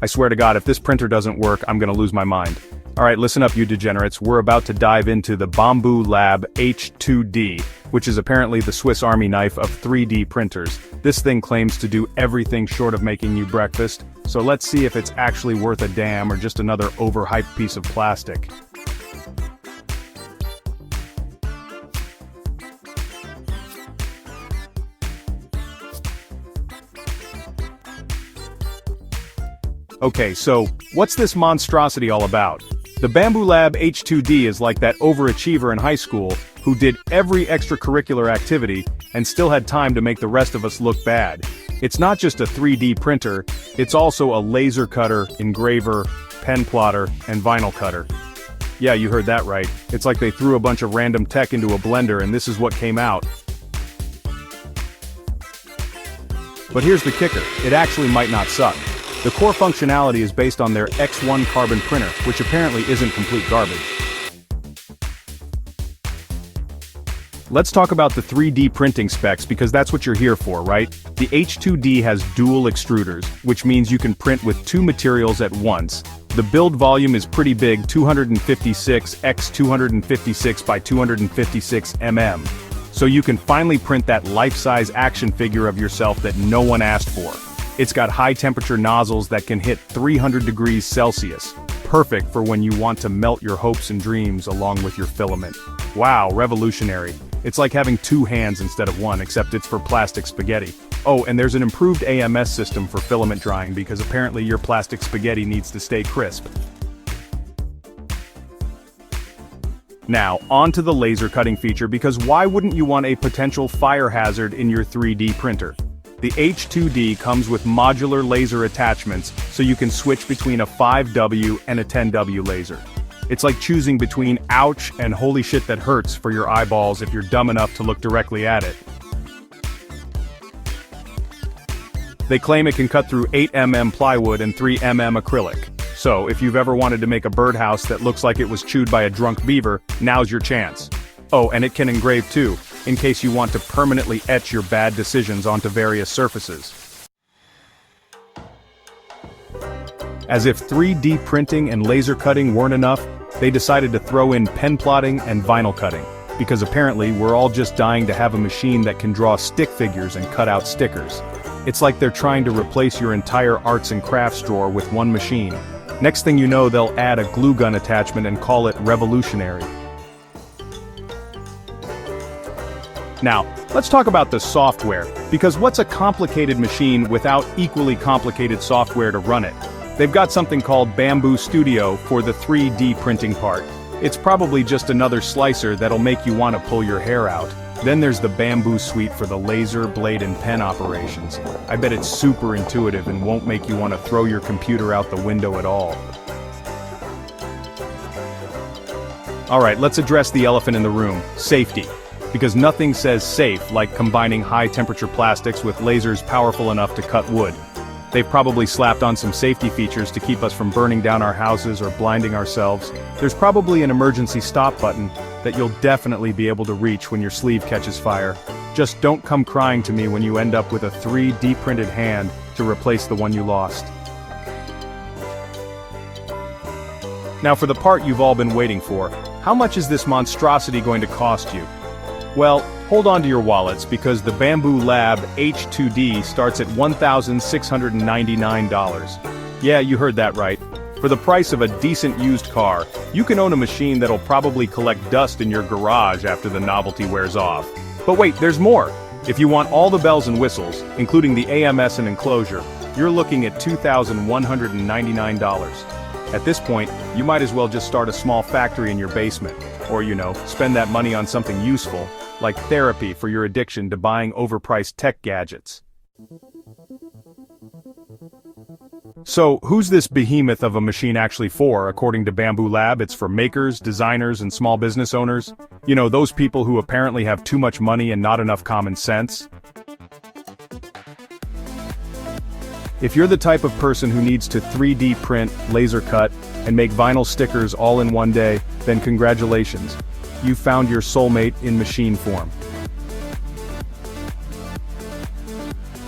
I swear to God, if this printer doesn't work, I'm gonna lose my mind. Alright, listen up you degenerates, we're about to dive into the Bambu Lab H2D, which is apparently the Swiss Army knife of 3D printers. This thing claims to do everything short of making you breakfast, so let's see if it's actually worth a damn or just another overhyped piece of plastic. Okay, so, what's this monstrosity all about? The Bambu Lab H2D is like that overachiever in high school who did every extracurricular activity and still had time to make the rest of us look bad. It's not just a 3D printer, it's also a laser cutter, engraver, pen plotter, and vinyl cutter. Yeah, you heard that right. It's like they threw a bunch of random tech into a blender and this is what came out. But here's the kicker, it actually might not suck. The core functionality is based on their X1 carbon printer, which apparently isn't complete garbage. Let's talk about the 3D printing specs because that's what you're here for, right? The H2D has dual extruders, which means you can print with two materials at once. The build volume is pretty big, 256 x 256 by 256 mm. So you can finally print that life-size action figure of yourself that no one asked for. It's got high-temperature nozzles that can hit 300 degrees Celsius. Perfect for when you want to melt your hopes and dreams along with your filament. Wow, revolutionary. It's like having two hands instead of one, except it's for plastic spaghetti. Oh, and there's an improved AMS system for filament drying because apparently your plastic spaghetti needs to stay crisp. Now, on to the laser cutting feature because why wouldn't you want a potential fire hazard in your 3D printer? The H2D comes with modular laser attachments, so you can switch between a 5W and a 10W laser. It's like choosing between ouch and holy shit that hurts for your eyeballs if you're dumb enough to look directly at it. They claim it can cut through 8mm plywood and 3mm acrylic. So, if you've ever wanted to make a birdhouse that looks like it was chewed by a drunk beaver, now's your chance. Oh, and it can engrave too, in case you want to permanently etch your bad decisions onto various surfaces. As if 3D printing and laser cutting weren't enough, they decided to throw in pen plotting and vinyl cutting, because apparently we're all just dying to have a machine that can draw stick figures and cut out stickers. It's like they're trying to replace your entire arts and crafts drawer with one machine. Next thing you know, they'll add a glue gun attachment and call it revolutionary. Now, let's talk about the software, because what's a complicated machine without equally complicated software to run it? They've got something called Bambu Studio for the 3D printing part. It's probably just another slicer that'll make you want to pull your hair out. Then there's the Bambu Suite for the laser, blade, and pen operations. I bet it's super intuitive and won't make you want to throw your computer out the window at all. Alright, let's address the elephant in the room, safety. Because nothing says safe like combining high-temperature plastics with lasers powerful enough to cut wood. They've probably slapped on some safety features to keep us from burning down our houses or blinding ourselves. There's probably an emergency stop button that you'll definitely be able to reach when your sleeve catches fire. Just don't come crying to me when you end up with a 3D printed hand to replace the one you lost. Now for the part you've all been waiting for, how much is this monstrosity going to cost you? Well, hold on to your wallets because the Bambu Lab H2D starts at $1,699. Yeah, you heard that right. For the price of a decent used car, you can own a machine that'll probably collect dust in your garage after the novelty wears off. But wait, there's more! If you want all the bells and whistles, including the AMS and enclosure, you're looking at $2,199. At this point, you might as well just start a small factory in your basement. Or, spend that money on something useful, like therapy for your addiction to buying overpriced tech gadgets. So, who's this behemoth of a machine actually for? According to Bambu Lab, it's for makers, designers, and small business owners. Those people who apparently have too much money and not enough common sense. If you're the type of person who needs to 3D print, laser cut, and make vinyl stickers all in one day, then congratulations. You've found your soulmate in machine form.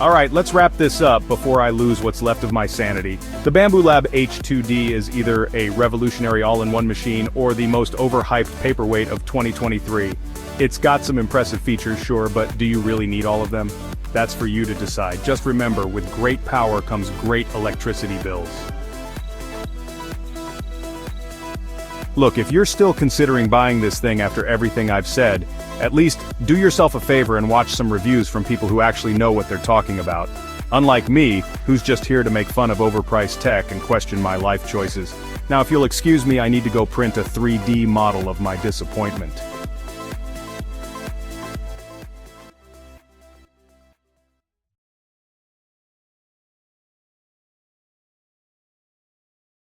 Alright, let's wrap this up before I lose what's left of my sanity. The Bambu Lab H2D is either a revolutionary all-in-one machine or the most overhyped paperweight of 2023. It's got some impressive features, sure, but do you really need all of them? That's for you to decide. Just remember, with great power comes great electricity bills. Look, if you're still considering buying this thing after everything I've said, at least do yourself a favor and watch some reviews from people who actually know what they're talking about. Unlike me, who's just here to make fun of overpriced tech and question my life choices. Now if you'll excuse me, I need to go print a 3D model of my disappointment.